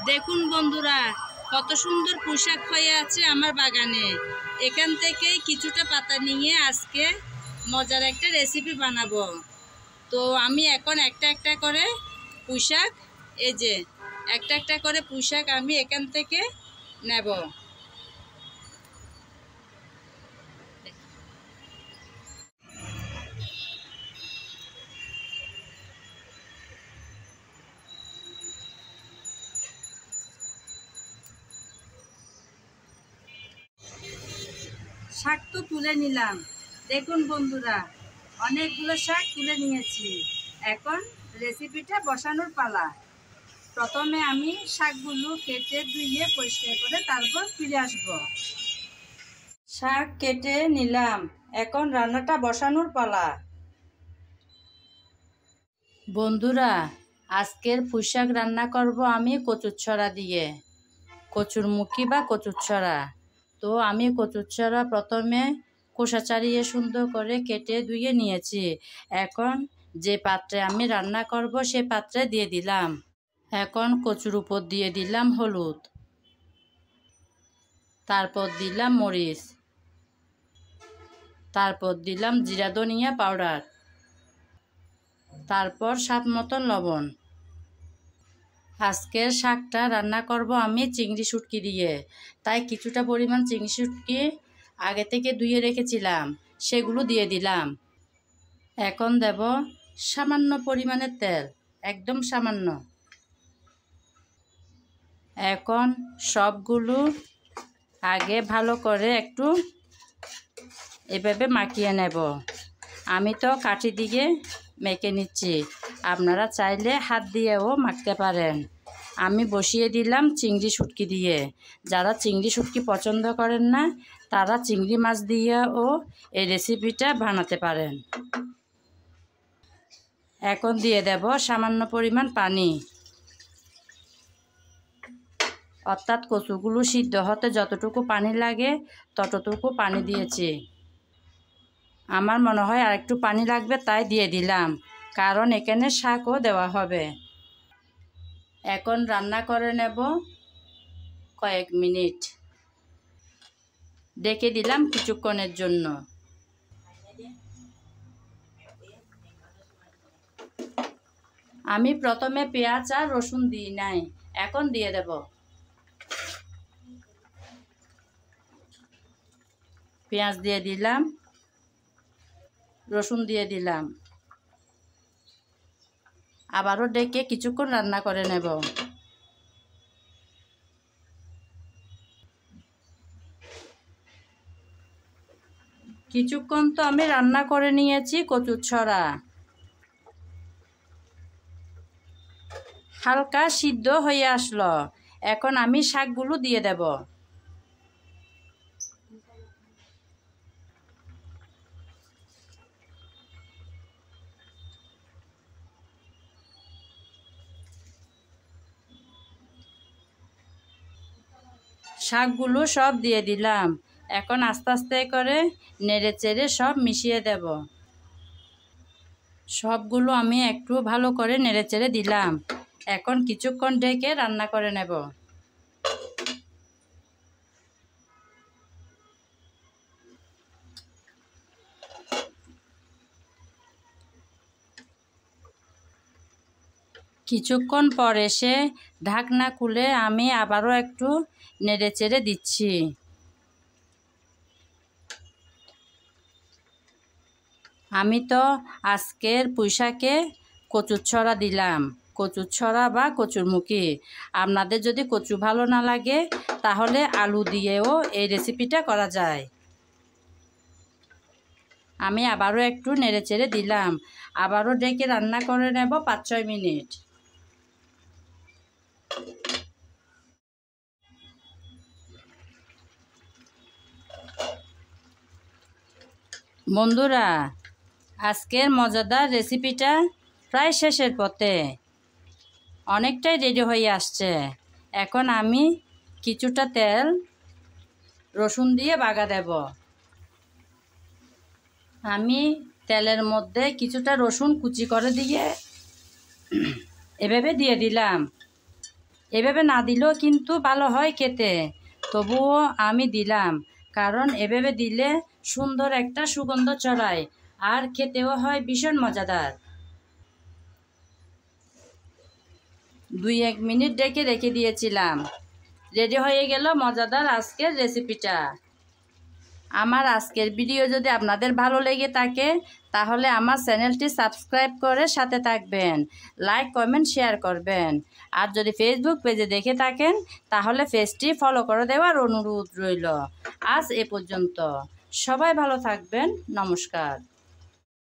দেখুন বন্ধুরা, কত সুন্দর পুঁইশাক হয়ে আছে আমার বাগানে। এখান থেকেই কিছুটা পাতা নিয়ে আজকে মজার একটা রেসিপি বানাবো। তো আমি এখন একটা একটা করে পুঁইশাক, এই যে একটা একটা করে পুঁইশাক আমি এখান থেকে নেব। শাক তো তুলে নিলাম। দেখুন বন্ধুরা, অনেকগুলো শাক তুলে নিয়েছি। এখন রেসিপিটা বসানোর পালা। প্রথমে আমি শাকগুলো কেটে ধুয়ে পরিষ্কার করে তারপর ফিরে আসব। শাক কেটে নিলাম, এখন রান্নাটা বসানোর পালা। বন্ধুরা, আজকের পুঁইশাক রান্না করব আমি কচুরছড়া দিয়ে, কচুরমুখী বা কচুরছড়া। তো আমি কচুরছড়া প্রথমে খোসা ছাড়িয়ে সুন্দর করে কেটে ধুয়ে নিয়েছি। এখন যে পাত্রে আমি রান্না করব সে পাত্রে দিয়ে দিলাম। এখন কচুর উপর দিয়ে দিলাম হলুদ, তারপর দিলাম মরিচ, তারপর দিলাম জিরা ধনিয়া পাউডার, তারপর স্বাদ মতন লবণ। আজকের শাকটা রান্না করব আমি চিংড়ি শুটকি দিয়ে, তাই কিছুটা পরিমাণ চিংড়ি শুটকি আগে থেকে ধুয়ে রেখেছিলাম, সেগুলো দিয়ে দিলাম। এখন দেব সামান্য পরিমাণের তেল, একদম সামান্য। এখন সবগুলো আগে ভালো করে একটু এভাবে মাখিয়ে নেব। আমি তো কাঠি দিয়ে মেখে নিচ্ছি, আপনারা চাইলে হাত দিয়েও মাখতে পারেন। আমি বসিয়ে দিলাম চিংড়ি শুটকি দিয়ে। যারা চিংড়ি শুটকি পছন্দ করেন না তারা চিংড়ি মাছ দিয়েও এই রেসিপিটা বানাতে পারেন। এখন দিয়ে দেব সামান্য পরিমাণ পানি, অর্থাৎ কচুগুলো সিদ্ধ হতে যতটুকু পানি লাগে ততটুকু পানি দিয়েছি। আমার মনে হয় আর একটু পানি লাগবে, তাই দিয়ে দিলাম, কারণ এখানে শাকও দেওয়া হবে। এখন রান্না করে নেব কয়েক মিনিট, ডেকে দিলাম কিছুক্ষণের জন্য। আমি প্রথমে পেঁয়াজ আর রসুন দিই নাই, এখন দিয়ে দেব। পেঁয়াজ দিয়ে দিলাম, রসুন দিয়ে দিলাম, আবারও ডেকে কিছুক্ষণ রান্না করে নেব। কিছুক্ষণ তো আমি রান্না করে নিয়েছি কচুরছড়া, হালকা সিদ্ধ হয়ে আসলো। এখন আমি শাকগুলো দিয়ে দেব। শাকগুলো সব দিয়ে দিলাম। এখন আস্তে আস্তে করে নেড়ে চেড়ে সব মিশিয়ে দেব। সবগুলো আমি একটু ভালো করে নেড়ে চেড়ে দিলাম। এখন কিছুক্ষণ ঢেকে রান্না করে নেব। কিছুক্ষণ পর এসে ঢাকনা খুলে আমি আবারও একটু নেড়ে চেড়ে দিচ্ছি। আমি তো আজকের পুঁইশাকে কচুরছড়া দিলাম, কচুরছড়া বা কচুরমুখী। আপনাদের যদি কচু ভালো না লাগে তাহলে আলু দিয়েও এই রেসিপিটা করা যায়। আমি আবারও একটু নেড়ে চেড়ে দিলাম, আবারও ডেকে রান্না করে নেব 5-6 মিনিট। বন্ধুরা, আজকের মজাদার রেসিপিটা প্রায় শেষের পথে, অনেকটাই রেডি হয়ে আসছে। এখন আমি কিছুটা তেল রসুন দিয়ে বাগা দেব। আমি তেলের মধ্যে কিছুটা রসুন কুচি করে দিয়ে এভাবে দিয়ে দিলাম। এভাবে না দিলেও কিন্তু ভালো হয় খেতে, তবুও আমি দিলাম, কারণ এভাবে দিলে সুন্দর একটা সুগন্ধ ছড়ায় আর খেতেও হয় ভীষণ মজাদার। 2-1 মিনিট রেখে দিয়েছিলাম। রেডি হয়ে গেল মজাদার আজকের রেসিপিটা। আমার আজকের ভিডিও যদি আপনাদের ভালো লেগে থাকে তাহলে আমার চ্যানেলটি সাবস্ক্রাইব করে সাথে থাকবেন, লাইক কমেন্ট শেয়ার করবেন। আর যদি ফেসবুক পেজে দেখে থাকেন তাহলে পেজটি ফলো করে দেওয়ার অনুরোধ রইল। আজ এ পর্যন্ত, সবাই ভালো থাকবেন, নমস্কার।